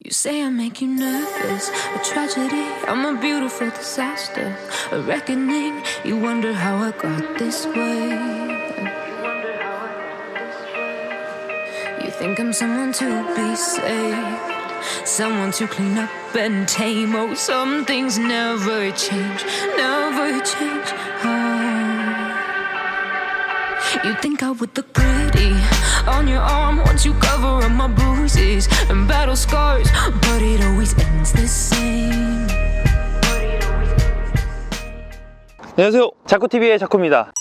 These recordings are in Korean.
You say I make you nervous, a tragedy, I'm a beautiful disaster, a reckoning, you wonder how I got this way. You think I'm someone to be saved, someone to clean up and tame. Oh, some things never change, never change. You think I would look pretty on your arm once you cover up my bruises and battle scars, but it always ends the same. 안녕하세요, 자쿠TV의 자쿠입니다.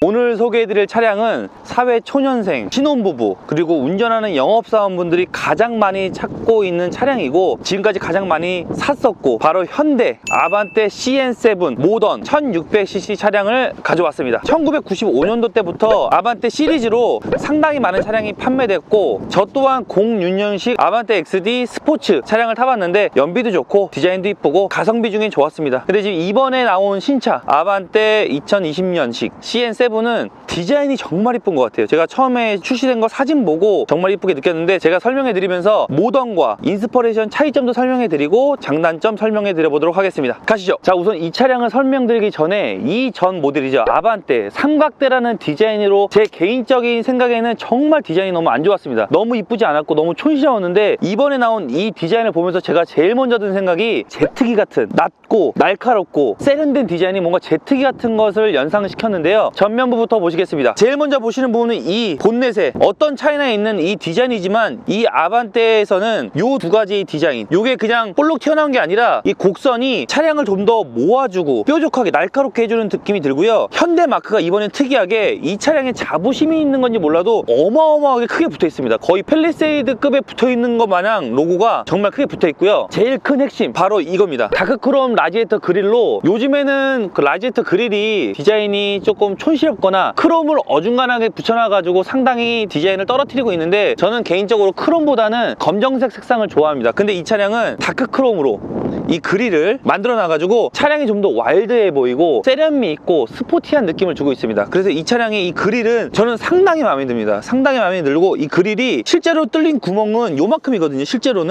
오늘 소개해드릴 차량은 사회초년생, 신혼부부, 그리고 운전하는 영업사원분들이 가장 많이 찾고 있는 차량이고 지금까지 가장 많이 샀었고 바로 현대 아반떼 CN7 모던 1600cc 차량을 가져왔습니다. 1995년도 때부터 아반떼 시리즈로 상당히 많은 차량이 판매됐고 저 또한 06년식 아반떼 XD 스포츠 차량을 타봤는데 연비도 좋고 디자인도 이쁘고 가성비 중에 좋았습니다. 근데 지금 이번에 나온 신차 아반떼 2020년식 CN7은 디자인이 정말 이쁜 것 같아요. 제가 처음에 출시된 거 사진 보고 정말 이쁘게 느꼈는데 제가 설명해 드리면서 모던과 인스퍼레이션 차이점도 설명해 드리고 장단점 설명해 드려 보도록 하겠습니다. 가시죠. 자, 우선 이 차량을 설명드리기 전에 이 전 모델이죠, 아반떼 삼각대라는 디자인으로 제 개인적인 생각에는 정말 디자인이 너무 안 좋았습니다. 너무 이쁘지 않았고 너무 촌스러웠는데 이번에 나온 이 디자인을 보면서 제가 제일 먼저 든 생각이 제트기 같은 낮고 날카롭고 세련된 디자인이 뭔가 제트기 같은 것을 연상시켰는데요. 전면부부터 보시겠습니다. 제일 먼저 보시는 부분은 이 본넷에 어떤 차이나 있는 이 디자인이지만 이 아반떼에서는 요 두 가지 디자인, 요게 그냥 볼록 튀어나온 게 아니라 이 곡선이 차량을 좀 더 모아주고 뾰족하게 날카롭게 해주는 느낌이 들고요. 현대 마크가 이번엔 특이하게 이 차량에 자부심이 있는 건지 몰라도 어마어마하게 크게 붙어 있습니다. 거의 팰리세이드급에 붙어 있는 것 마냥 로고가 정말 크게 붙어 있고요. 제일 큰 핵심 바로 이겁니다. 다크크롬 라지에이터 그릴로, 요즘에는 그 라지에이터 그릴이 디자인이 조금 촌스럽거나 크롬을 어중간하게 붙여놔가지고 상당히 디자인을 떨어뜨리고 있는데 저는 개인적으로 크롬보다는 검정색 색상을 좋아합니다. 근데 이 차량은 다크크롬으로 이 그릴을 만들어 놔가지고 차량이 좀 더 와일드해 보이고 세련미 있고 스포티한 느낌을 주고 있습니다. 그래서 이 차량의 이 그릴은 저는 상당히 마음에 듭니다. 상당히 마음에 들고 이 그릴이 실제로 뚫린 구멍은 요만큼이거든요. 실제로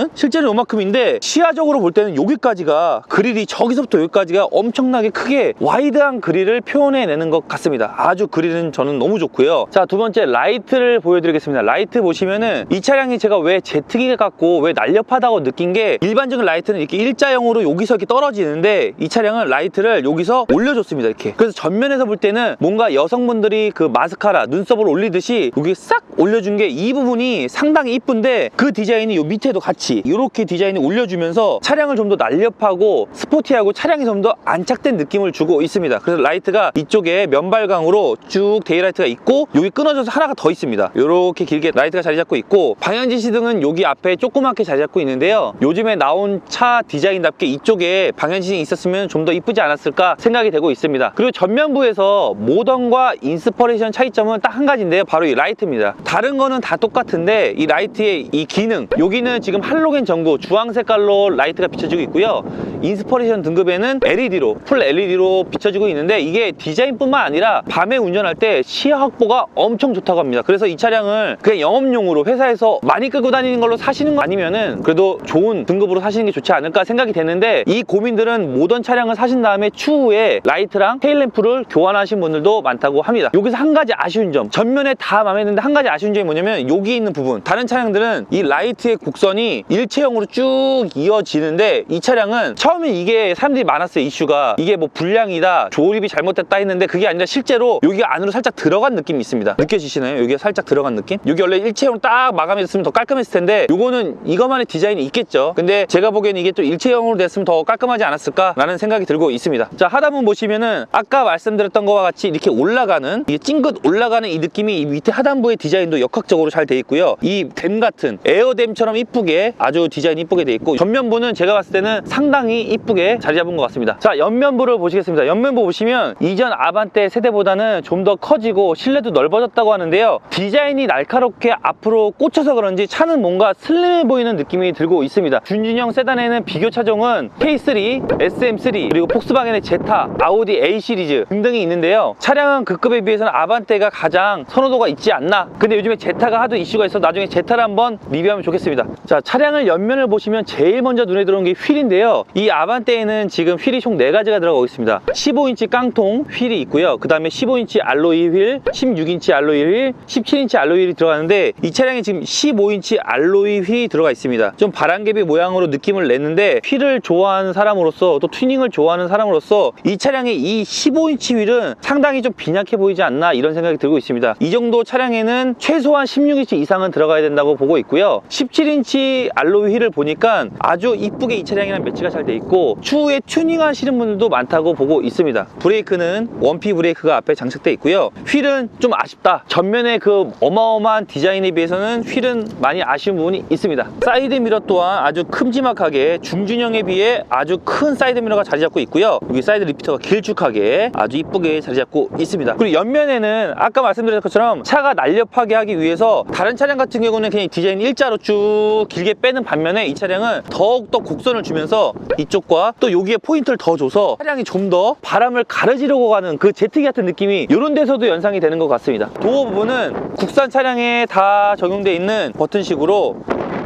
요만큼인데 시야적으로 볼 때는 여기까지가, 그릴이 저기서부터 여기까지가 엄청나게 크게 와이드한 그릴을 표현해내는 것 같습니다. 아주 그릴은 저는 너무 좋고요. 자, 두 번째 라이트를 보여드리겠습니다. 라이트 보시면은 이 차량이 제가 왜 제트기 같고 왜 날렵하다고 느낀 게, 일반적인 라이트는 이렇게 일자형으로 여기서 이렇게 떨어지는데 이 차량은 라이트를 여기서 올려줬습니다. 이렇게. 그래서 전면에서 볼 때는 뭔가 여성분들이 그 마스카라, 눈썹을 올리듯이 여기 싹 올려준 게 이 부분이 상당히 이쁜데 그 디자인이 요 밑에도 같이 이렇게 디자인이 올려주면서 차량을 좀 더 날렵하고 스포티하고 차량이 좀 더 안착된 느낌을 주고 있습니다. 그래서 라이트가 이쪽에 면발광으로 쭉 데이라이트가 있고 여기 끊어져서 하나가 더 있습니다. 이렇게 길게 라이트가 자리 잡고 있고 방향지 시등은 여기 앞에 조그맣게 자리 잡고 있는데요. 요즘에 나온 차 디자인답게 이쪽에 방향지등이 있었으면 좀 더 이쁘지 않았을까 생각이 되고 있습니다. 그리고 전면부에서 모던과 인스퍼레이션 차이점은 딱 한 가지인데요. 바로 이 라이트입니다. 다른 거는 다 똑같은데 이 라이트의 이 기능, 여기는 지금 할로겐 전구 주황 색깔로 라이트가 비춰지고 있고요. 인스퍼레이션 등급에는 LED로, 풀 LED로 비춰지고 있는데 이게 디자인뿐만 아니라 밤에 운전할 때 시야 확보가 엄청 좋다고 합니다. 그래서 이 차량을 그냥 영업용으로 회사에서 많이 끌고 다니는 걸로 사시는 거 아니면은 그래도 좋은 등급으로 사시는 게 좋지 않을까 생각이 되는데, 이 고민들은 모던 차량을 사신 다음에 추후에 라이트랑 테일램프를 교환하신 분들도 많다고 합니다. 여기서 한 가지 아쉬운 점, 전면에 다 마음에 드는데 한 가지 아쉬운 점이 뭐냐면 여기 있는 부분, 다른 차량들은 이 라이트의 곡선이 일체형으로 쭉 이어지는데 이 차량은 처음에 이게 사람들이 많았어요. 이슈가 이게 뭐 불량이다, 조립이 잘못됐다 했는데 그게 아니라 실제로 여기 안으로 살짝 들어간 느낌이 있습니다. 느껴지시나요? 여기가 살짝 들어간 느낌? 여기 원래 일체형으로 딱 마감했으면 더 깔끔했을 텐데 요거는 이것만의 디자인이 있겠죠. 근데 제가 보기에는 이게 또 일체형으로 됐으면 더 깔끔하지 않았을까 라는 생각이 들고 있습니다. 자, 하단부 보시면은 아까 말씀드렸던 것과 같이 이렇게 올라가는, 이게 찡긋 올라가는 이 느낌이 이 밑에 하단부의 디자인도 역학적으로 잘 돼 있고요. 이 댐 같은 에어댐처럼 이쁘게 아주 디자인이 이쁘게 돼 있고, 전면부는 제가 봤을 때는 상당히 이쁘게 자리 잡은 것 같습니다. 자, 옆면부를 보시겠습니다. 옆면부 보시면 이전 아반떼 세대보다는 좀 더 커지고 실내도 넓어졌다고 하는데요. 디자인이 날카롭게 앞으로 꽂혀서 그런지 차는 뭔가 슬림해 보이는 느낌이 들고 있습니다. 준준형 세단에는 비교차적으로 차종은 K3, SM3, 그리고 폭스바겐의 제타, 아우디 A 시리즈 등등이 있는데요. 차량은 그 급에 비해서는 아반떼가 가장 선호도가 있지 않나. 근데 요즘에 제타가 하도 이슈가 있어서 나중에 제타를 한번 리뷰하면 좋겠습니다. 자, 차량을 옆면을 보시면 제일 먼저 눈에 들어오는 게 휠인데요. 이 아반떼에는 지금 휠이 총 4가지가 들어가고 있습니다. 15인치 깡통 휠이 있고요. 그 다음에 15인치 알로이 휠, 16인치 알로이 휠, 17인치 알로이 휠이 들어가는데 이 차량에 지금 15인치 알로이 휠이 들어가 있습니다. 좀 바람개비 모양으로 느낌을 냈는데 휠을 좋아하는 사람으로서 또 튜닝을 좋아하는 사람으로서 이 차량의 이 15인치 휠은 상당히 좀 빈약해 보이지 않나 이런 생각이 들고 있습니다. 이 정도 차량에는 최소한 16인치 이상은 들어가야 된다고 보고 있고요. 17인치 알로이 휠을 보니까 아주 이쁘게 이 차량이랑 매치가 잘 돼 있고 추후에 튜닝 하시는 분들도 많다고 보고 있습니다. 브레이크는 원피 브레이크가 앞에 장착돼 있고요. 휠은 좀 아쉽다. 전면의 그 어마어마한 디자인에 비해서는 휠은 많이 아쉬운 부분이 있습니다. 사이드 미러 또한 아주 큼지막하게 중준형에 비해 아주 큰 사이드 미러가 자리 잡고 있고요. 여기 사이드 리피터가 길쭉하게 아주 이쁘게 자리 잡고 있습니다. 그리고 옆면에는 아까 말씀드렸던 것처럼 차가 날렵하게 하기 위해서 다른 차량 같은 경우는 그냥 디자인 일자로 쭉 길게 빼는 반면에 이 차량은 더욱더 곡선을 주면서 이쪽과 또 여기에 포인트를 더 줘서 차량이 좀 더 바람을 가르지려고 가는 그 제트기 같은 느낌이 이런 데서도 연상이 되는 것 같습니다. 도어 부분은 국산 차량에 다 적용되어 있는 버튼식으로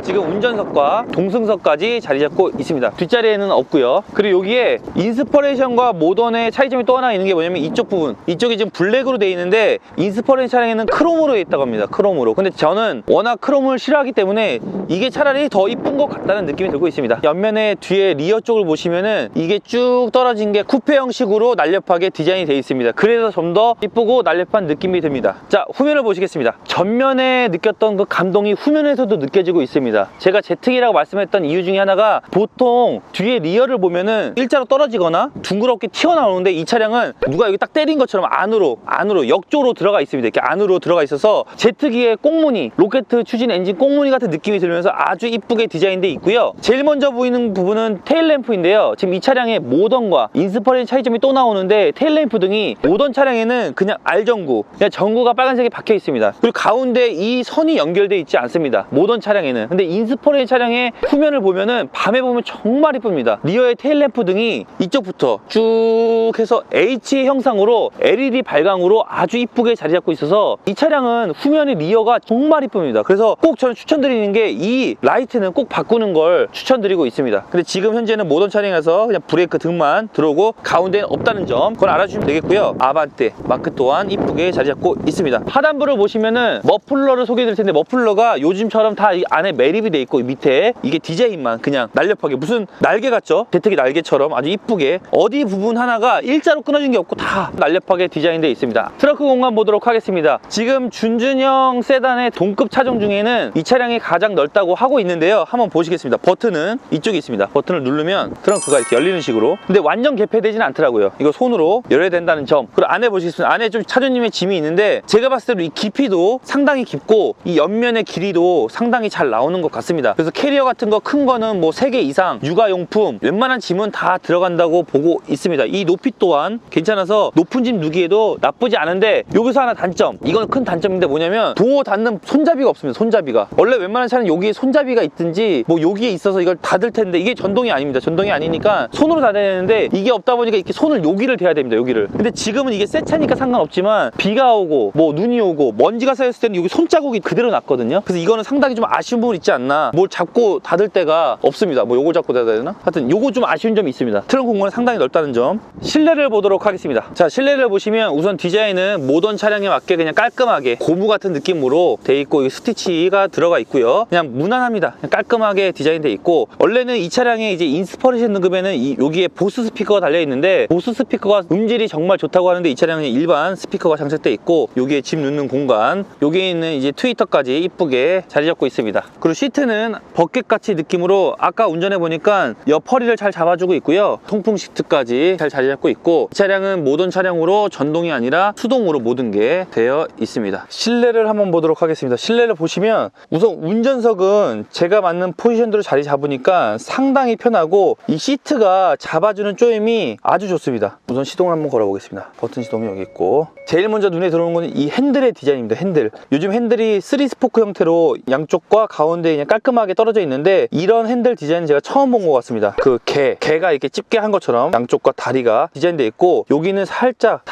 지금 운전석과 동승석까지 자리 잡고 있습니다. 뒷자리에는 없고요. 그리고 여기에 인스퍼레이션과 모던의 차이점이 또 하나 있는 게 뭐냐면 이쪽 부분, 이쪽이 지금 블랙으로 되어 있는데 인스퍼레이션 차량에는 크롬으로 되어 있다고 합니다. 크롬으로. 근데 저는 워낙 크롬을 싫어하기 때문에 이게 차라리 더 이쁜 것 같다는 느낌이 들고 있습니다. 옆면에 뒤에 리어 쪽을 보시면은 이게 쭉 떨어진 게 쿠페 형식으로 날렵하게 디자인이 되어 있습니다. 그래서 좀 더 이쁘고 날렵한 느낌이 듭니다. 자, 후면을 보시겠습니다. 전면에 느꼈던 그 감동이 후면에서도 느껴지고 있습니다. 제가 제트기라고 말씀했던 이유 중에 하나가 보통 뒤에 리어를 보면은 일자로 떨어지거나 둥그렇게 튀어나오는데 이 차량은 누가 여기 딱 때린 것처럼 안으로 역쪽으로 들어가 있습니다. 이렇게 안으로 들어가 있어서 제트기의 꽁무니, 로켓 추진 엔진 꽁무니 같은 느낌이 들면서 아주 이쁘게 디자인되어 있고요. 제일 먼저 보이는 부분은 테일램프인데요. 지금 이 차량의 모던과 인스퍼레이션 차이점이 또 나오는데 테일램프 등이 모던 차량에는 그냥 R전구, 그냥 전구가 빨간색이 박혀 있습니다. 그리고 가운데 이 선이 연결되어 있지 않습니다. 모던 차량에는. 근데 인스퍼레이션 차량의 후면을 보면은 밤에 보면 정말 이쁩니다. 리어의 테일램프 등이 이쪽부터 쭉 해서 H 형상으로 LED 발광으로 아주 이쁘게 자리 잡고 있어서 이 차량은 후면의 리어가 정말 이쁩니다. 그래서 꼭 저는 추천드리는 게 이 라이트는 꼭 바꾸는 걸 추천드리고 있습니다. 근데 지금 현재는 모던 차량에서 그냥 브레이크 등만 들어오고 가운데는 없다는 점 그걸 알아주시면 되겠고요. 아반떼 마크 또한 이쁘게 자리 잡고 있습니다. 하단부를 보시면은 머플러를 소개해 드릴 텐데 머플러가 요즘처럼 다 이 안에 매립이 돼 있고 밑에 이게 디자인만 그냥 날렵하게 무슨 날개 같죠? 제트기 날개처럼 아주 이쁘게 어디 부분 하나가 일자로 끊어진 게 없고 다 날렵하게 디자인되어 있습니다. 트렁크 공간 보도록 하겠습니다. 지금 준준형 세단의 동급 차종 중에는 이 차량이 가장 넓다고 하고 있는데요. 한번 보시겠습니다. 버튼은 이쪽에 있습니다. 버튼을 누르면 트렁크가 이렇게 열리는 식으로. 근데 완전 개폐되지는 않더라고요. 이거 손으로 열어야 된다는 점. 그리고 안에 보시겠습니다. 안에 좀 차주님의 짐이 있는데 제가 봤을 때도 이 깊이도 상당히 깊고 이 옆면의 길이도 상당히 잘 나오는 것 같습니다. 그래서 캐리어 같은 거 큰 거는 뭐 3개 이상 육아용품 웬만한 짐은 다 들어간다고 보고 있습니다. 이 높이 또한 괜찮아서 높은 짐 누기에도 나쁘지 않은데 여기서 하나 단점, 이건 큰 단점인데 뭐냐면 도어 닫는 손잡이가 없습니다. 손잡이가 원래 웬만한 차는 여기에 손잡이가 있든지 뭐 여기에 있어서 이걸 닫을 텐데 이게 전동이 아닙니다. 전동이 아니니까 손으로 닫아야 되는데 이게 없다 보니까 이렇게 손을 여기를 대야 됩니다. 여기를. 근데 지금은 이게 새 차니까 상관없지만 비가 오고 뭐 눈이 오고 먼지가 쌓였을 때는 여기 손자국이 그대로 났거든요. 그래서 이거는 상당히 좀 아쉬운 부분이 있지 않나. 뭘 잡고 닫을 데가 없습니다. 뭐 요거 잡고 닫아야 되나? 하여튼 요거 좀 아쉬운 점이 있습니다. 트렁크 공간이 상당히 넓다는 점. 실내를 보도록 하겠습니다. 자, 실내를 보시면 우선 디자인은 모던 차량에 맞게 그냥 깔끔하게 고무 같은 느낌으로 돼 있고 스티치가 들어가 있고요. 그냥 무난합니다. 그냥 깔끔하게 디자인돼 있고 원래는 이 차량에 이제 인스퍼레이션 등급에는 여기에 보스 스피커가 달려 있는데 보스 스피커가 음질이 정말 좋다고 하는데 이 차량은 일반 스피커가 장착돼 있고 여기에 짐 넣는 공간, 여기에 있는 이제 트위터까지 이쁘게 자리 잡고 있습니다. 그리고 시트는 버켓같이 느낌으로 아까 운전해 보니까 옆 허리를 잘 잡아주고 있고요. 통풍 시트까지 잘 자리 잡고 있고 이 차량은 모던 차량으로 전동이 아니라 수동으로 모든 게 되어 있습니다. 실내를 한번 보도록 하겠습니다. 실내를 보시면 우선 운전석은 제가 맞는 포지션대로 자리 잡으니까 상당히 편하고 이 시트가 잡아주는 조임이 아주 좋습니다. 우선 시동을 한번 걸어보겠습니다. 버튼 시동이 여기 있고 제일 먼저 눈에 들어오는 건 이 핸들의 디자인입니다. 핸들. 요즘 핸들이 3스포크 형태로 양쪽과 가운데 가운데 그냥 깔끔하게 떨어져 있는데 이런 핸들 디자인은 제가 처음 본 것 같습니다. 그 개가 이렇게 집게한 것처럼 양쪽과 다리가 디자인되어 있고 여기는 살짝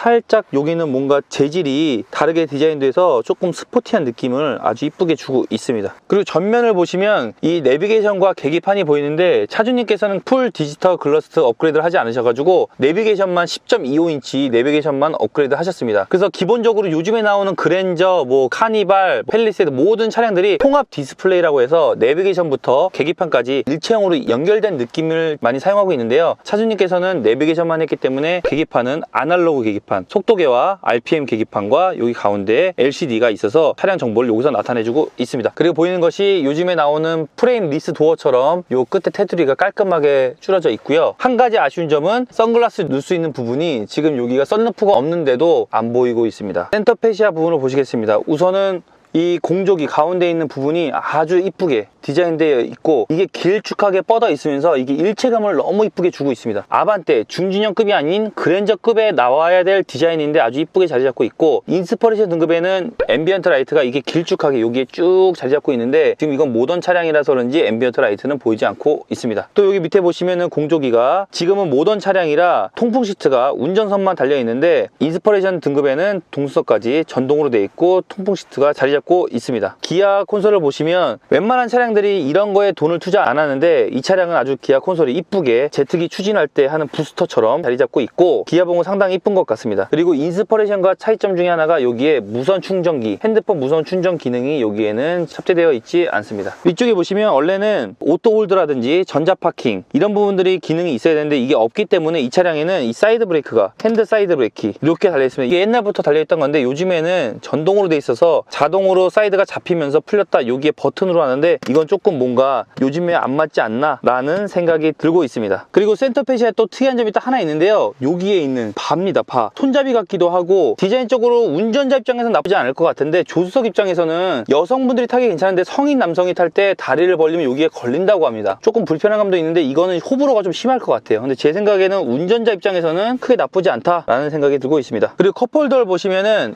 여기는 뭔가 재질이 다르게 디자인돼서 조금 스포티한 느낌을 아주 이쁘게 주고 있습니다. 그리고 전면을 보시면 이 내비게이션과 계기판이 보이는데 차주님께서는 풀 디지털 글러스 업그레이드를 하지 않으셔가지고 내비게이션만 10.25인치 내비게이션만 업그레이드 하셨습니다. 그래서 기본적으로 요즘에 나오는 그랜저, 뭐 카니발, 팰리세이드 모든 차량들이 통합 디스플레이라고 해서 내비게이션부터 계기판까지 일체형으로 연결된 느낌을 많이 사용하고 있는데요. 차주님께서는 내비게이션만 했기 때문에 계기판은 아날로그 계기판, 속도계와 RPM 계기판과 여기 가운데에 LCD가 있어서 차량 정보를 여기서 나타내주고 있습니다. 그리고 보이는 것이 요즘에 나오는 프레임 리스 도어처럼 요 끝에 테두리가 깔끔하게 줄어져 있고요. 한 가지 아쉬운 점은 선글라스 넣을 수 있는 부분이 지금 여기가 썬루프가 없는데도 안 보이고 있습니다. 센터 페시아 부분을 보시겠습니다. 우선은 이 공조기 가운데 있는 부분이 아주 이쁘게 디자인되어 있고 이게 길쭉하게 뻗어 있으면서 이게 일체감을 너무 이쁘게 주고 있습니다. 아반떼 중진형급이 아닌 그랜저급에 나와야 될 디자인인데 아주 이쁘게 자리 잡고 있고 인스퍼레이션 등급에는 앰비언트 라이트가 이게 길쭉하게 여기에 쭉 자리 잡고 있는데 지금 이건 모던 차량이라서 그런지 앰비언트 라이트는 보이지 않고 있습니다. 또 여기 밑에 보시면은 공조기가 지금은 모던 차량이라 통풍 시트가 운전석만 달려 있는데 인스퍼레이션 등급에는 동수석까지 전동으로 되어 있고 통풍 시트가 자리 잡고 있습니다. 기아 콘솔을 보시면 웬만한 차량들이 이런 거에 돈을 투자 안 하는데 이 차량은 아주 기아 콘솔이 이쁘게 제트기 추진할 때 하는 부스터처럼 자리 잡고 있고 기아봉은 상당히 이쁜 것 같습니다. 그리고 인스퍼레이션과 차이점 중에 하나가 여기에 무선 충전기, 핸드폰 무선 충전 기능이 여기에는 탑재되어 있지 않습니다. 위쪽에 보시면 원래는 오토 홀드라든지 전자 파킹 이런 부분들이 기능이 있어야 되는데 이게 없기 때문에 이 차량에는 이 사이드 브레이크가 핸드 사이드 브레이크 이렇게 달려 있습니다. 이게 옛날부터 달려 있던 건데 요즘에는 전동으로 돼 있어서 자동으로 사이드가 잡히면서 풀렸다 여기에 버튼으로 하는데 이건 조금 뭔가 요즘에 안 맞지 않나 라는 생각이 들고 있습니다. 그리고 센터 페시아에 또 특이한 점이 또 하나 있는데요. 여기에 있는 바입니다. 바. 손잡이 같기도 하고 디자인적으로 운전자 입장에서는 나쁘지 않을 것 같은데 조수석 입장에서는 여성분들이 타기 괜찮은데 성인 남성이 탈 때 다리를 벌리면 여기에 걸린다고 합니다. 조금 불편한 감도 있는데 이거는 호불호가 좀 심할 것 같아요. 근데 제 생각에는 운전자 입장에서는 크게 나쁘지 않다라는 생각이 들고 있습니다. 그리고 컵홀더를 보시면은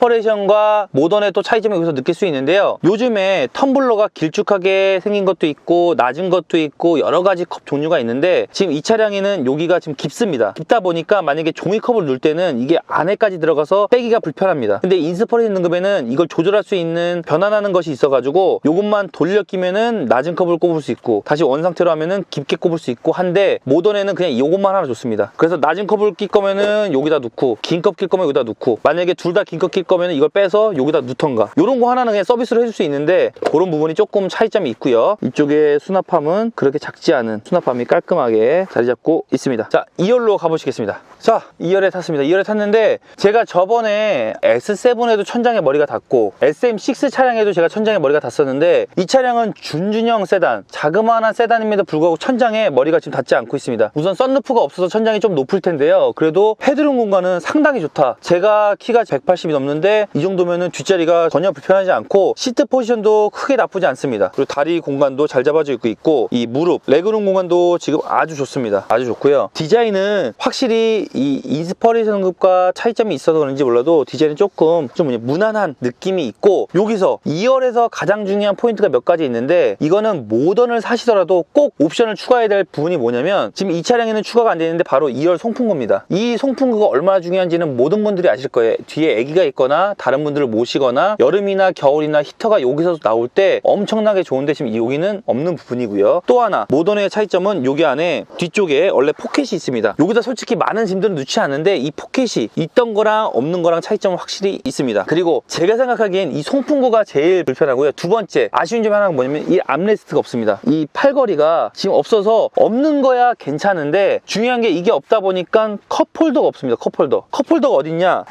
인스퍼레이션과 모던의 또 차이점을 여기서 느낄 수 있는데요. 요즘에 텀블러가 길쭉하게 생긴 것도 있고 낮은 것도 있고 여러 가지 컵 종류가 있는데 지금 이 차량에는 여기가 지금 깊습니다. 깊다 보니까 만약에 종이컵을 넣을 때는 이게 안에까지 들어가서 빼기가 불편합니다. 근데 인스퍼레이션 등급에는 이걸 조절할 수 있는 변환하는 것이 있어가지고 요것만 돌려 끼면은 낮은 컵을 꼽을 수 있고 다시 원상태로 하면은 깊게 꼽을 수 있고 한데 모던에는 그냥 요것만 하나 줬습니다. 그래서 낮은 컵을 낄 거면은 여기다 넣고 긴 컵 낄 거면 여기다 넣고 만약에 둘 다 긴 컵 낄 거면은 이걸 빼서 여기다 넣던가 요런 거 하나는 그냥 서비스로 해줄 수 있는데 그런 부분이 조금 차이점이 있고요. 이쪽에 수납함은 그렇게 작지 않은 수납함이 깔끔하게 자리 잡고 있습니다. 자, 2열로 가보시겠습니다. 자, 2열에 탔습니다. 2열에 탔는데 제가 저번에 S7에도 천장에 머리가 닿고 SM6 차량에도 제가 천장에 머리가 닿았었는데 이 차량은 준준형 세단, 자그마한 세단임에도 불구하고 천장에 머리가 지금 닿지 않고 있습니다. 우선 썬루프가 없어서 천장이 좀 높을 텐데요. 그래도 헤드룸 공간은 상당히 좋다. 제가 키가 180이 넘는데 이 정도면은 뒷자리가 전혀 불편하지 않고 시트 포지션도 크게 나쁘지 않습니다. 그리고 다리 공간도 잘 잡아져 있고 이 무릎, 레그룸 공간도 지금 아주 좋습니다. 아주 좋고요. 디자인은 확실히 이 인스퍼레이션급과 차이점이 있어서 그런지 몰라도 디자인은 조금 좀 무난한 느낌이 있고 여기서 2열에서 가장 중요한 포인트가 몇 가지 있는데 이거는 모던을 사시더라도 꼭 옵션을 추가해야 될 부분이 뭐냐면 지금 이 차량에는 추가가 안 되는데 바로 2열 송풍구입니다. 이 송풍구가 얼마나 중요한지는 모든 분들이 아실 거예요. 뒤에 아기가 있거나 다른 분들을 모시거나 여름이나 겨울이나 히터가 여기서 나올 때 엄청나게 좋은데 지금 여기는 없는 부분이고요. 또 하나 모던의 차이점은 여기 안에 뒤쪽에 원래 포켓이 있습니다. 여기다 솔직히 많은 짐들은 넣지 않는데 이 포켓이 있던 거랑 없는 거랑 차이점은 확실히 있습니다. 그리고 제가 생각하기엔 이 송풍구가 제일 불편하고요. 두 번째 아쉬운 점 하나가 뭐냐면 이 암레스트가 없습니다. 이 팔걸이가 지금 없어서 없는 거야 괜찮은데 중요한 게 이게 없다 보니까 컵홀더가 없습니다. 컵홀더가 어딨냐?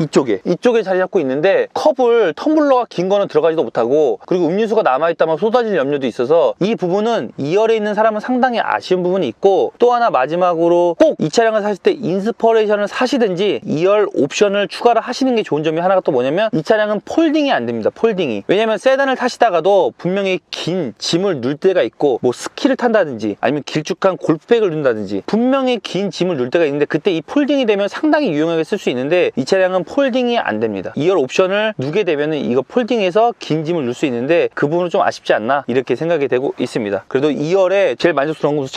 이쪽에 자리 잡고 있는데 컵을 텀블러가 긴 거는 들어가지도 못하고 그리고 음료수가 남아있다면 쏟아질 염려도 있어서 이 부분은 2열에 있는 사람은 상당히 아쉬운 부분이 있고 또 하나 마지막으로 꼭 이 차량을 샀을 때 인스퍼레이션 버전을 사시든지 2열 옵션을 추가를 하시는 게 좋은 점이 하나가 또 뭐냐면 이 차량은 폴딩이 안 됩니다. 폴딩이. 왜냐면 세단을 타시다가도 분명히 긴 짐을 넣을 때가 있고 뭐 스키를 탄다든지 아니면 길쭉한 골프백을 넣는다든지 분명히 긴 짐을 넣을 때가 있는데 그때 이 폴딩이 되면 상당히 유용하게 쓸 수 있는데 이 차량은 폴딩이 안 됩니다. 2열 옵션을 누게 되면 이거 폴딩해서 긴 짐을 넣을 수 있는데 그 부분은 좀 아쉽지 않나 이렇게 생각이 되고 있습니다. 그래도 2열에 제일 만족스러운 것은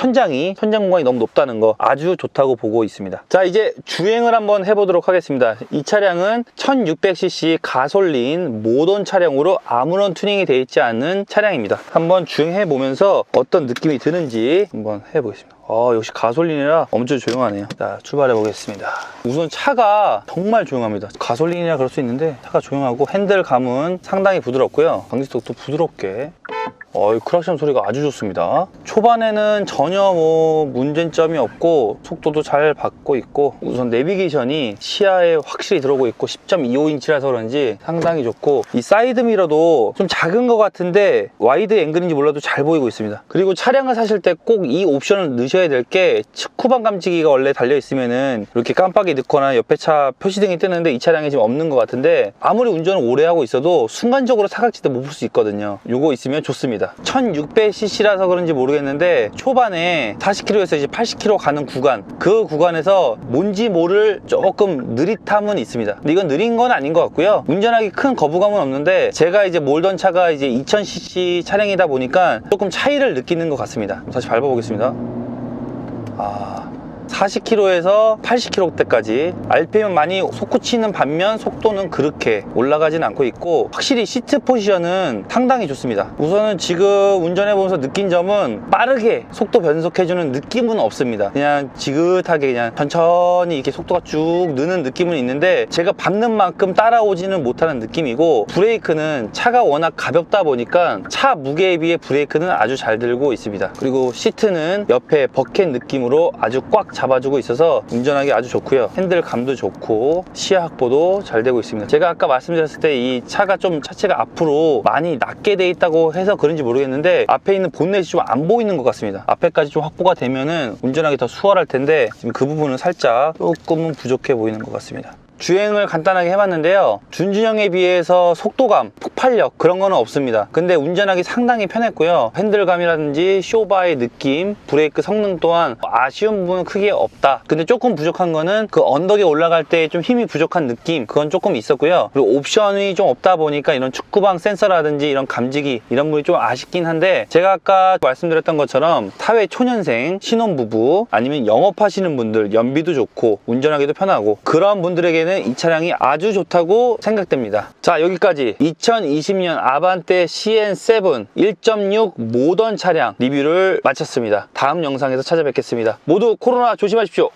천장 공간이 너무 높다는 거 아주 좋다고 보고 있습니다. 자, 이제 주행을 한번 해보도록 하겠습니다. 이 차량은 1600cc 가솔린 모던 차량으로 아무런 튜닝이 되어 있지 않은 차량입니다. 한번 주행해 보면서 어떤 느낌이 드는지 한번 해보겠습니다. 역시 가솔린이라 엄청 조용하네요. 자, 출발해 보겠습니다. 우선 차가 정말 조용합니다. 가솔린이라 그럴 수 있는데 차가 조용하고 핸들감은 상당히 부드럽고요. 방지턱도 부드럽게. 크락션 소리가 아주 좋습니다. 초반에는 전혀 뭐 문제점이 없고 속도도 잘 받고 있고 우선 내비게이션이 시야에 확실히 들어오고 있고 10.25인치라서 그런지 상당히 좋고 이 사이드미러도 좀 작은 것 같은데 와이드 앵글인지 몰라도 잘 보이고 있습니다. 그리고 차량을 사실 때 꼭 이 옵션을 넣으셔야 될 게 측후방 감지기가 원래 달려 있으면은 이렇게 깜빡이 넣거나 옆에 차 표시등이 뜨는데 이 차량에 지금 없는 것 같은데 아무리 운전을 오래 하고 있어도 순간적으로 사각지대 못 볼 수 있거든요. 요거 있으면 좋습니다. 1600cc라서 그런지 모르겠는데 초반에 40km에서 이제 80km 가는 구간 그 구간에서 뭔지 모를 조금 느릿함은 있습니다. 근데 이건 느린 건 아닌 것 같고요. 운전하기 큰 거부감은 없는데 제가 이제 몰던 차가 이제 2000cc 차량이다 보니까 조금 차이를 느끼는 것 같습니다. 다시 밟아보겠습니다. 40km에서 80km대까지 RPM은 많이 솟구치는 반면 속도는 그렇게 올라가진 않고 있고 확실히 시트 포지션은 상당히 좋습니다. 우선은 지금 운전해보면서 느낀 점은 빠르게 속도 변속해주는 느낌은 없습니다. 그냥 지긋하게 그냥 천천히 이렇게 속도가 쭉 느는 느낌은 있는데 제가 밟는 만큼 따라오지는 못하는 느낌이고 브레이크는 차가 워낙 가볍다 보니까 차 무게에 비해 브레이크는 아주 잘 들고 있습니다. 그리고 시트는 옆에 버켓 느낌으로 아주 꽉 잡아주고 있어서 운전하기 아주 좋고요. 핸들감도 좋고 시야 확보도 잘 되고 있습니다. 제가 아까 말씀드렸을 때 이 차가 좀 차체가 앞으로 많이 낮게 돼 있다고 해서 그런지 모르겠는데 앞에 있는 본넷이 좀 안 보이는 것 같습니다. 앞에까지 좀 확보가 되면은 운전하기 더 수월할 텐데 지금 그 부분은 살짝 조금은 부족해 보이는 것 같습니다. 주행을 간단하게 해봤는데요. 준준형에 비해서 속도감, 폭발력 그런 거는 없습니다. 근데 운전하기 상당히 편했고요. 핸들감이라든지 쇼바의 느낌, 브레이크 성능 또한 아쉬운 부분은 크게 없다. 근데 조금 부족한 거는 그 언덕에 올라갈 때 좀 힘이 부족한 느낌 그건 조금 있었고요. 그리고 옵션이 좀 없다 보니까 이런 축구방 센서라든지 이런 감지기 이런 부분이 좀 아쉽긴 한데 제가 아까 말씀드렸던 것처럼 사회 초년생, 신혼부부 아니면 영업하시는 분들 연비도 좋고 운전하기도 편하고 그런 분들에게는 이 차량이 아주 좋다고 생각됩니다. 자, 여기까지 2020년 아반떼 CN7 1.6 모던 차량 리뷰를 마쳤습니다. 다음 영상에서 찾아뵙겠습니다. 모두 코로나 조심하십시오.